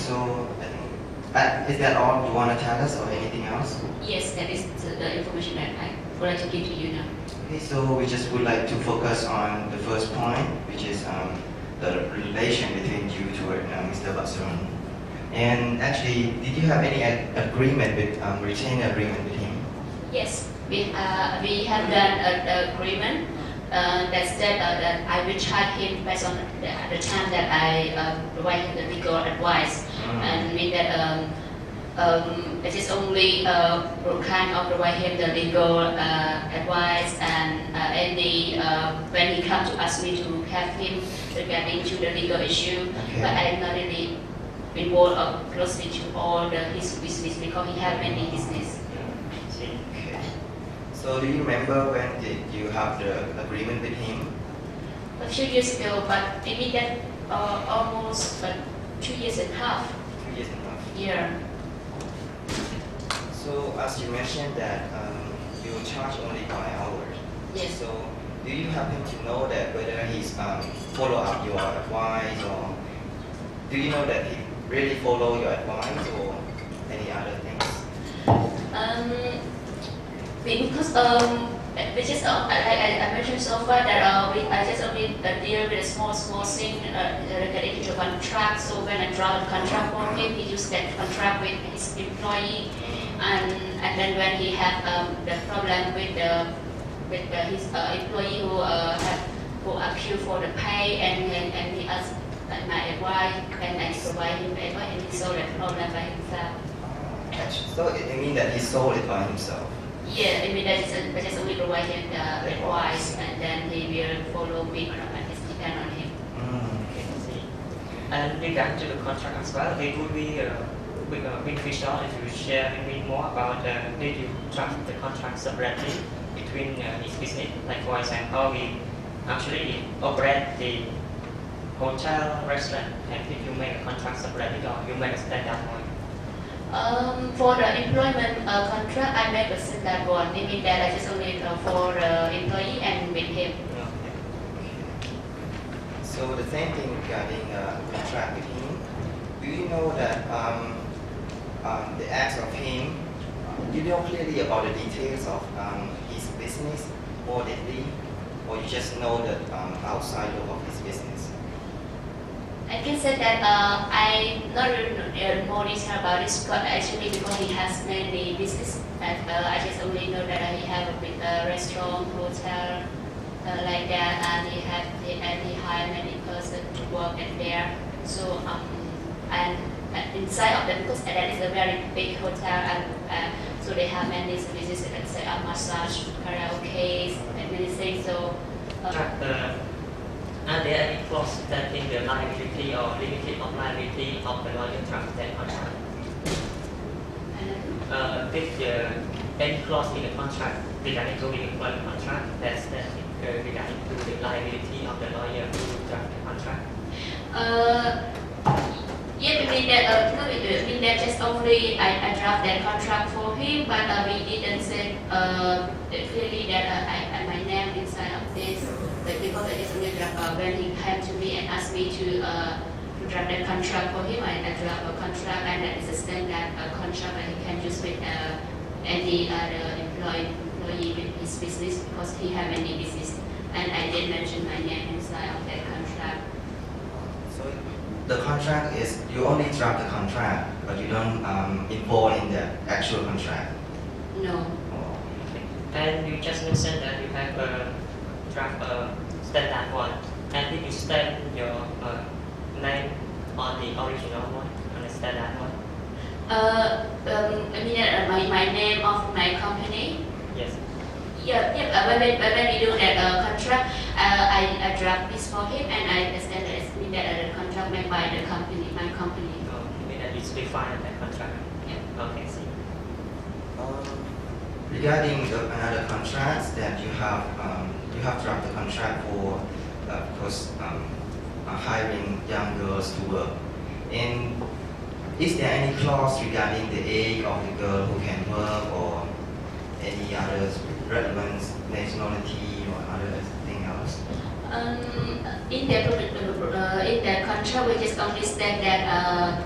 So I think, is that all you want to tell us, or anything else? Yes, that is the information that I would like to give to you now. Okay, so we just would like to focus on the first point, which is the relation between you to Mr. Batsun. And actually, did you have any agreement with retainer agreement with him? Yes, we have done an agreement that said that I will charge him based on the time that I provide him the legal advice, and mean that it is only kind of provide him the legal advice, and any when he comes to ask me to help him regarding to the legal issue, Okay. but I am not really involved closely to all his business because he have many business. Okay. So do you remember when did you have the agreement with him? A few years ago, but maybe that almost 2.5 years. 2 years and a half. Yeah. So as you mentioned that you charge only by hours. Yes. So do you happen to know that whether he's follow up your advice, or do you know that he really follow your advice or any other things? Because we just I mentioned so far that I just only deal with a small thing regarding to the contract. So when I draw a contract for him, he used that contract with his employee, and then when he have the problem with his employee who accused for the pay, and he asked my advice, and I provide him advice, and he solved the problem by himself. So it means that he sold it by himself. Yeah, I mean I just only provide him the advice, and then he will follow me, and it's depend on him. Okay, I see. And regarding to the contract as well, it would be beneficial if you share with me more about did you draft the contract separately between his business? Like for example, we actually operate the hotel, restaurant, and if you make a contract separately or you make a standard one. For the employment contract, I make a standard one, meaning that I just only for the employee and with him. Okay. So the same thing regarding contract with him. Do you know that the acts of him? You know clearly about the details of his business more deeply, or you just know that outside of his business? I can say that I not really know more detail about this, but actually because he has many business, and I just only know that he have a big restaurant, hotel, like that, and he hire many person to work in there. So and inside of them, because that is a very big hotel, and so they have many services, let's say massage, karaoke, and many things. So. Are there any clauses that in the liability or limited of liability of the lawyer draft that contract? If any clause in the contract regarding to the employment contract that's regarding to the liability of the lawyer who draft the contract? Yeah, we mean that no, we mean that just only I draft that contract for him, but we didn't say clearly that my name inside of this. Because I just only draft when he came to me and asked me to draft that contract for him, I draft a contract, and that is a standard contract that he can use with any other employee with his business, because he have many business, and I did mention my name inside of that contract. So the contract is, you only draft the contract, but you don't involve in the actual contract. No. Oh. And you just mentioned that you have a draft standard one, and did you stamp your name on the original one, on the standard one? I mean my name of my company. Yes. Yeah. When we do that contract, I draft this for him, and I understand that it's mean that the contract made by the company, my company. Oh, you mean that it's defined that contract? Yeah. Okay, see. Regarding another contract that you have drafted the contract for, of course, hiring young girls to work. And is there any clause regarding the age of the girl who can work, or any other relevant nationality or other thing else? In the contract, we just only state that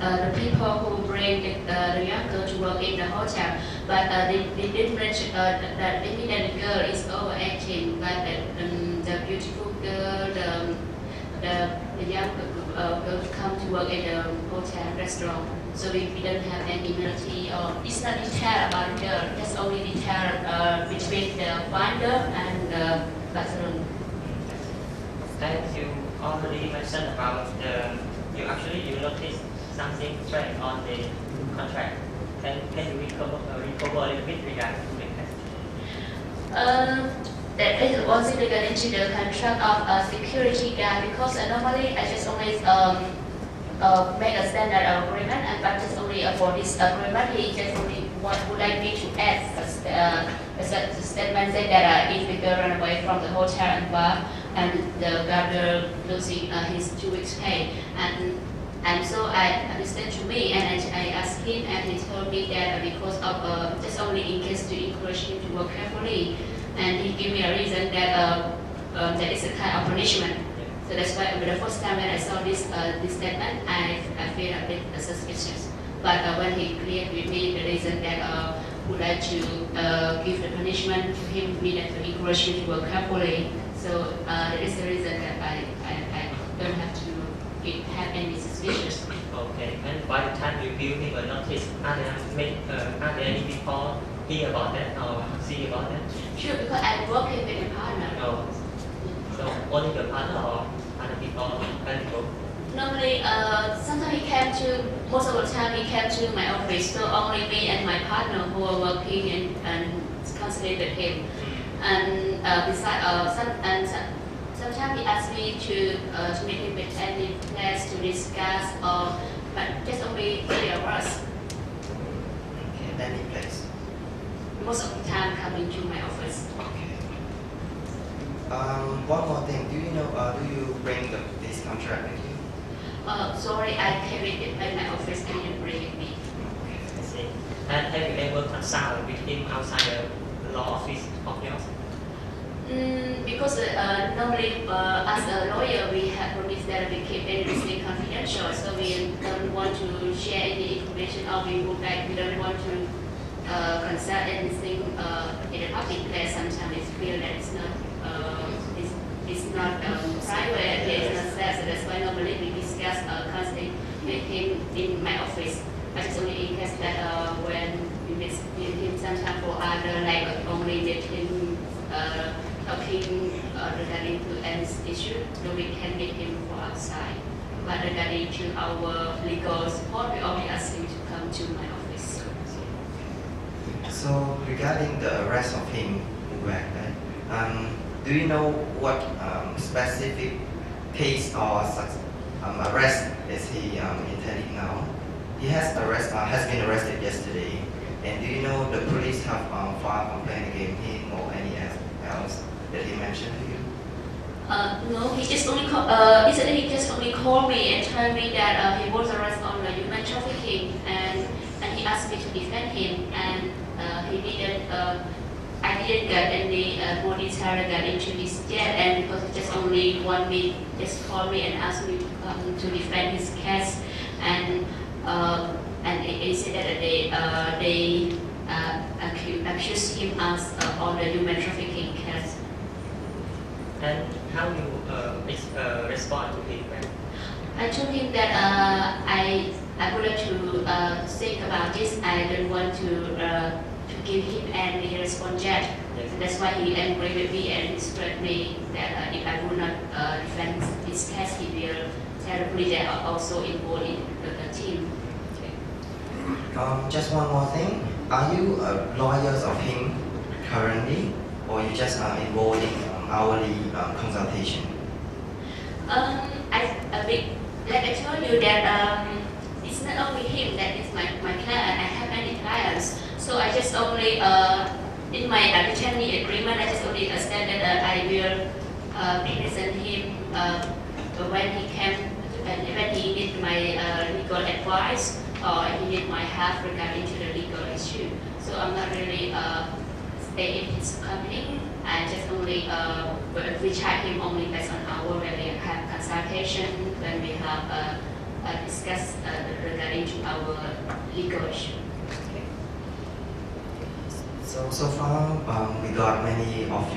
the people who bring the young girl to work in the hotel, but they didn't mention that maybe that the girl is overacting, but the beautiful girl, the young girl come to work at the hotel restaurant. So we don't have any penalty, or it's not detailed about the girl, just only detailed between the finder and the patron. And you already mentioned about you noticed something strange on the contract. Can you recover a little bit regarding the case? That it was regarding to the contract of a security guard, because normally I just only make a standard agreement, and but just only for this agreement he just only would like me to add a statement saying that if the girl run away from the hotel and bar, and the guard losing his 2 weeks pay, and so I understand to me, and I asked him, and he told me that because of just only in case to encourage him to work carefully, and he gave me a reason that that is a kind of punishment. So that's why the first time when I saw this statement, I feel a bit suspicious. But when he cleared with me the reason that would like to give the punishment to him, mean that to encourage him to work carefully. So that is the reason that I don't have to have any suspicions. Okay, and by the time you give him a notice, are there any people hear about that or see about that? Sure, because I'm working with a partner. No. So only your partner or other people available? Normally, sometimes most of the time he came to my office, so only me and my partner who are working and counseling with him. And sometimes he asked me to meet him with any place to discuss, but just only 3 of us. Okay, any place. Most of the time coming to my office. Okay. One more thing. Do you bring this contract with you? Sorry, I carried it in my office. I didn't bring it with me. I see. And have you ever consulted with him outside the law office of yours? Because normally as a lawyer we have promised that we keep everything confidential, so we don't want to share any information, or we don't want to consult anything in a public place. Sometimes it's feel that it's not private, it's not safe, so that's why normally we discuss constantly with him in my office. But it's only in case that when we meet him sometimes for other, like only with him talking regarding to any issue, so we can meet him for outside. But regarding to our legal support, we only ask him to come to my office. So regarding the arrest of him, do you know what specific case or arrest is he intending now? He has been arrested yesterday, and do you know the police have filed complaint against him or any else that he mentioned to you? No, he just only called me and told me that he was arrested on the human trafficking, and he asked me to defend him, and he didn't. I didn't get any more detail regarding to this yet, and because he just only just called me and asked me to come to defend his case, and he said that they accused him as on the human trafficking case. And how you respond to him? I told him that I would like to think about this. I don't want to give him any response yet. Yes. And that's why he angry with me and instructed me that if I would not defend his case, he will terribly that are also involved in the team. Okay. Just one more thing. Are you lawyers of him currently, or you just involved in hourly consultation? Like I told you that it's not only him that is my client. I have many clients, so I just only in my attorney agreement I just only stated that I will represent him when he came when he need my legal advice or he need my help regarding to the legal issue. So I'm not really stay in his company. I just only we charge him only based on our when we have consultation, when we have discuss regarding our legal issue. So far we got many of